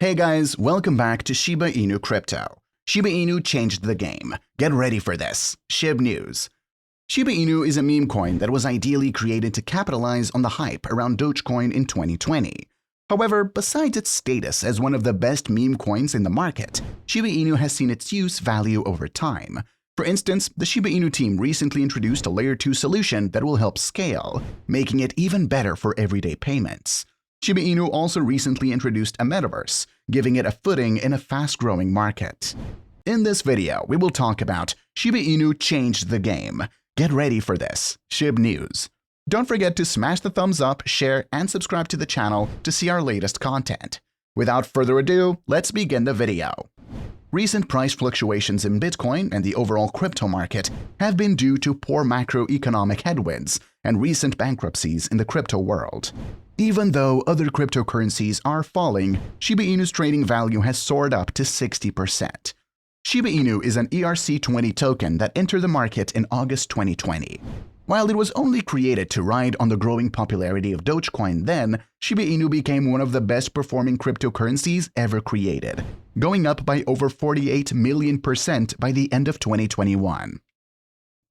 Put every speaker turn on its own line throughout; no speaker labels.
Hey guys, welcome back to Shiba Inu Crypto. Shiba Inu changed the game. Get ready for this. Shib News. Shiba Inu is a meme coin that was ideally created to capitalize on the hype around Dogecoin in 2020. However, besides its status as one of the best meme coins in the market, Shiba Inu has seen its use value over time. For instance, the Shiba Inu team recently introduced a Layer 2 solution that will help scale, making it even better for everyday payments. Shiba Inu also recently introduced a metaverse, giving it a footing in a fast-growing market. In this video, we will talk about Shiba Inu changed the game. Get ready for this. Shib News. Don't forget to smash the thumbs up, share, and subscribe to the channel to see our latest content. Without further ado, let's begin the video. Recent price fluctuations in Bitcoin and the overall crypto market have been due to poor macroeconomic headwinds and recent bankruptcies in the crypto world. Even though other cryptocurrencies are falling, Shiba Inu's trading value has soared up to 60%. Shiba Inu is an ERC20 token that entered the market in August 2020. While it was only created to ride on the growing popularity of Dogecoin then, Shiba Inu became one of the best-performing cryptocurrencies ever created, going up by over 48 million% by the end of 2021.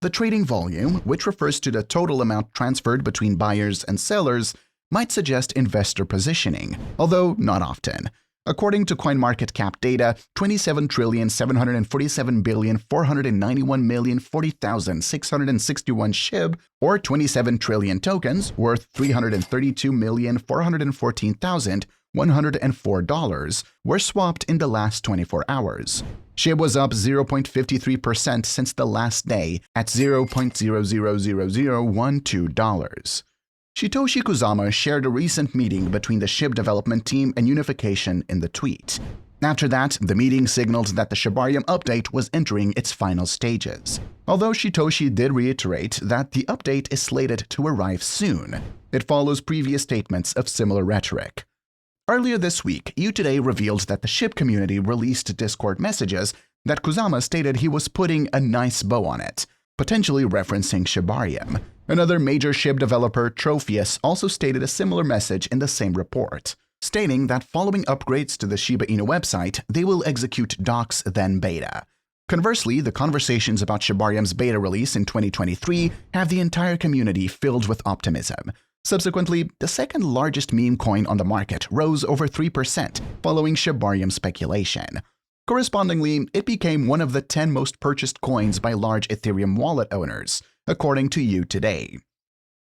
The trading volume, which refers to the total amount transferred between buyers and sellers, might suggest investor positioning, although not often. According to CoinMarketCap data, 27,747,491,040,661 Shib, or 27 trillion tokens worth $332,414,104, were swapped in the last 24 hours. Shib was up 0.53% since the last day at $0.000012. Satoshi Kusama shared a recent meeting between the Shib development team and Unification in the tweet. After that, the meeting signaled that the Shibarium update was entering its final stages. Although Satoshi did reiterate that the update is slated to arrive soon, it follows previous statements of similar rhetoric. Earlier this week, U-Today revealed that the Shib community released Discord messages that Kusama stated he was putting a nice bow on it, potentially referencing Shibarium. Another major Shib developer, Tropheus, also stated a similar message in the same report, stating that following upgrades to the Shiba Inu website, they will execute docs then beta. Conversely, the conversations about Shibarium's beta release in 2023 have the entire community filled with optimism. Subsequently, the second largest meme coin on the market rose over 3% following Shibarium speculation. Correspondingly, it became one of the 10 most purchased coins by large Ethereum wallet owners, according to U-Today.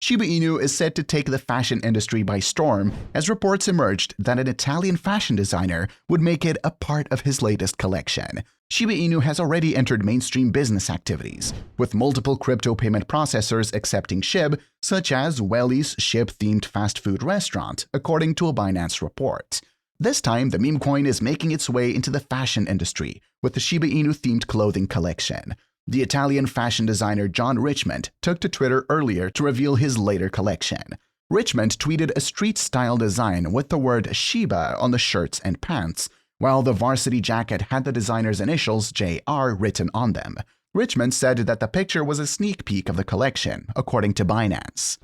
Shiba Inu is said to take the fashion industry by storm as reports emerged that an Italian fashion designer would make it a part of his latest collection. Shiba Inu has already entered mainstream business activities, with multiple crypto payment processors accepting Shib, such as Welly's Shib-themed fast food restaurant, according to a Binance report. This time, the meme coin is making its way into the fashion industry with the Shiba Inu-themed clothing collection. The Italian fashion designer John Richmond took to Twitter earlier to reveal his later collection. Richmond tweeted a street-style design with the word Shiba on the shirts and pants, while the varsity jacket had the designer's initials JR written on them. Richmond said that the picture was a sneak peek of the collection, according to Binance.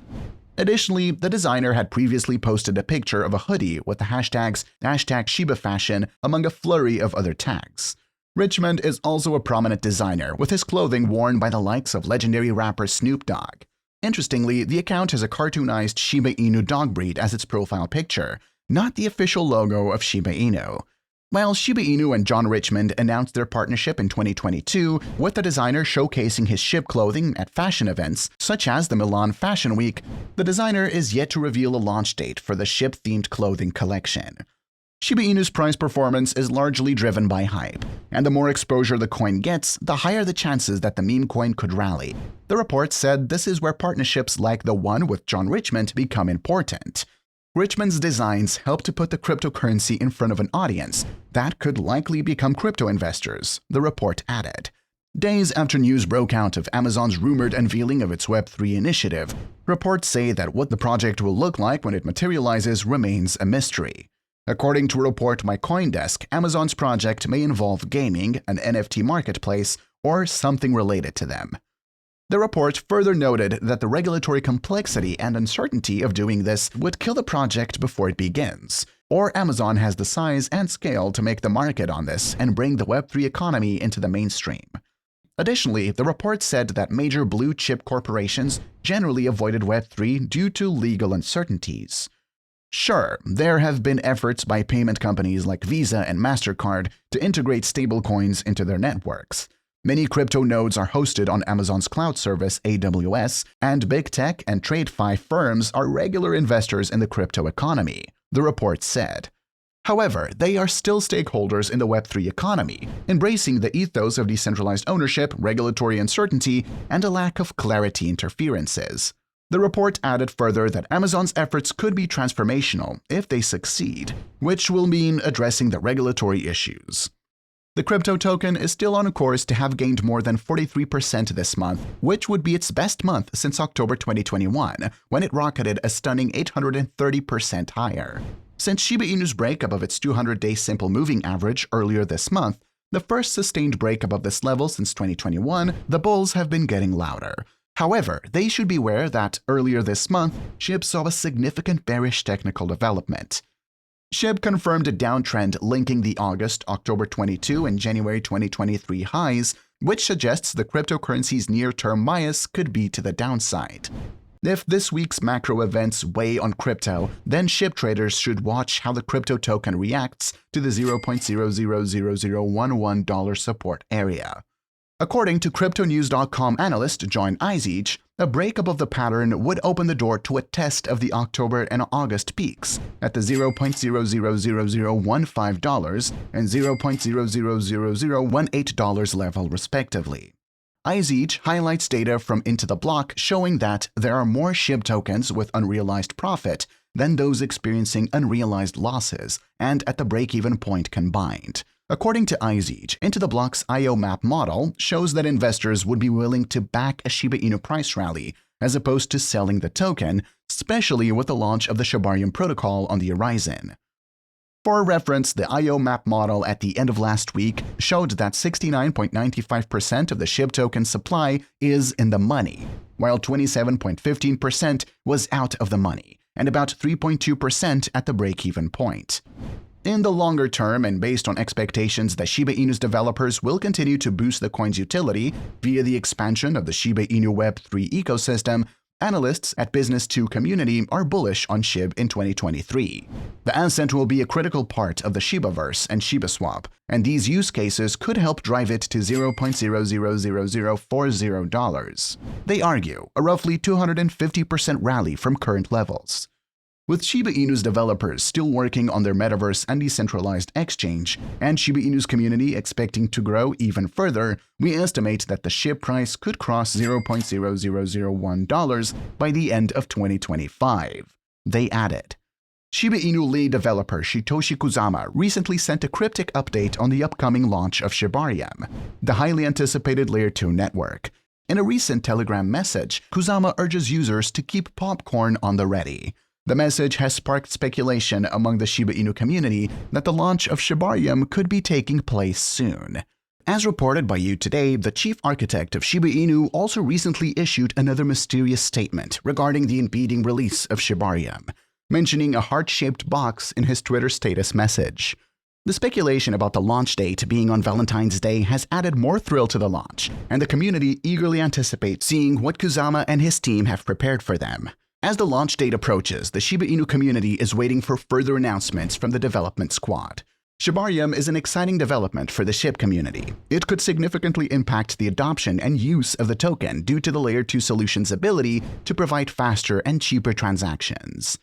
Additionally, the designer had previously posted a picture of a hoodie with the hashtags #ShibaFashion among a flurry of other tags. Richmond is also a prominent designer, with his clothing worn by the likes of legendary rapper Snoop Dogg. Interestingly, the account has a cartoonized Shiba Inu dog breed as its profile picture, not the official logo of Shiba Inu. While Shiba Inu and John Richmond announced their partnership in 2022, with the designer showcasing his Shib clothing at fashion events such as the Milan Fashion Week, the designer is yet to reveal a launch date for the Shib-themed clothing collection. Shiba Inu's price performance is largely driven by hype, and the more exposure the coin gets, the higher the chances that the meme coin could rally. The report said this is where partnerships like the one with John Richmond become important. Richmond's designs help to put the cryptocurrency in front of an audience that could likely become crypto investors, the report added. Days after news broke out of Amazon's rumored unveiling of its Web3 initiative, reports say that what the project will look like when it materializes remains a mystery. According to a report by CoinDesk, Amazon's project may involve gaming, an NFT marketplace, or something related to them. The report further noted that the regulatory complexity and uncertainty of doing this would kill the project before it begins. or Amazon has the size and scale to make the market on this and bring the Web3 economy into the mainstream. Additionally, the report said that major blue-chip corporations generally avoided Web3 due to legal uncertainties. Sure, there have been efforts by payment companies like Visa and MasterCard to integrate stablecoins into their networks. Many crypto nodes are hosted on Amazon's cloud service AWS, and big tech and TradeFi firms are regular investors in the crypto economy, the report said. However, they are still stakeholders in the Web3 economy, embracing the ethos of decentralized ownership, regulatory uncertainty, and a lack of clarity interferences. The report added further that Amazon's efforts could be transformational if they succeed, which will mean addressing the regulatory issues. The crypto token is still on a course to have gained more than 43% this month, which would be its best month since October 2021, when it rocketed a stunning 830% higher. Since Shiba Inu's break above its 200-day simple moving average earlier this month, the first sustained break above this level since 2021, the bulls have been getting louder. However, they should be aware that earlier this month, Shib saw a significant bearish technical development. Shib confirmed a downtrend linking the August, October 22, and January 2023 highs, which suggests the cryptocurrency's near-term bias could be to the downside. If this week's macro events weigh on crypto, then Shib traders should watch how the crypto token reacts to the $0.000011 support area. According to CryptoNews.com analyst John Izich, a break above the pattern would open the door to a test of the October and August peaks at the $0.000015 and $0.000018 level respectively. Izich highlights data from Into the Block showing that there are more Shib tokens with unrealized profit than those experiencing unrealized losses, and at the break-even point combined. According to Izich, Into the Block's IO map model shows that investors would be willing to back a Shiba Inu price rally as opposed to selling the token, especially with the launch of the Shibarium protocol on the horizon. For reference, the IO map model at the end of last week showed that 69.95% of the Shib token supply is in the money, while 27.15% was out of the money, and about 3.2% at the break-even point. In the longer term, and based on expectations that Shiba Inu's developers will continue to boost the coin's utility via the expansion of the Shiba Inu Web3 ecosystem, analysts at Business2 Community are bullish on Shib in 2023. The asset will be a critical part of the Shibaverse and SHIBASWAP, and these use cases could help drive it to $0.000040. They argue a roughly 250% rally from current levels. With Shiba Inu's developers still working on their metaverse and decentralized exchange, and Shiba Inu's community expecting to grow even further, we estimate that the Shib price could cross $0.0001 by the end of 2025. They added. Shiba Inu lead developer Satoshi Kusama recently sent a cryptic update on the upcoming launch of Shibarium, the highly anticipated Layer 2 network. In a recent Telegram message, Kusama urges users to keep popcorn on the ready. The message has sparked speculation among the Shiba Inu community that the launch of Shibarium could be taking place soon. As reported by You Today, the chief architect of Shiba Inu also recently issued another mysterious statement regarding the impending release of Shibarium, mentioning a heart-shaped box in his Twitter status message. The speculation about the launch date being on Valentine's Day has added more thrill to the launch, and the community eagerly anticipates seeing what Kusama and his team have prepared for them. As the launch date approaches, the Shiba Inu community is waiting for further announcements from the development squad. Shibarium is an exciting development for the Shib community. It could significantly impact the adoption and use of the token due to the Layer 2 solution's ability to provide faster and cheaper transactions.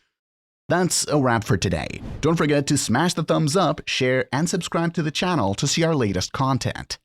That's a wrap for today. Don't forget to smash the thumbs up, share, and subscribe to the channel to see our latest content.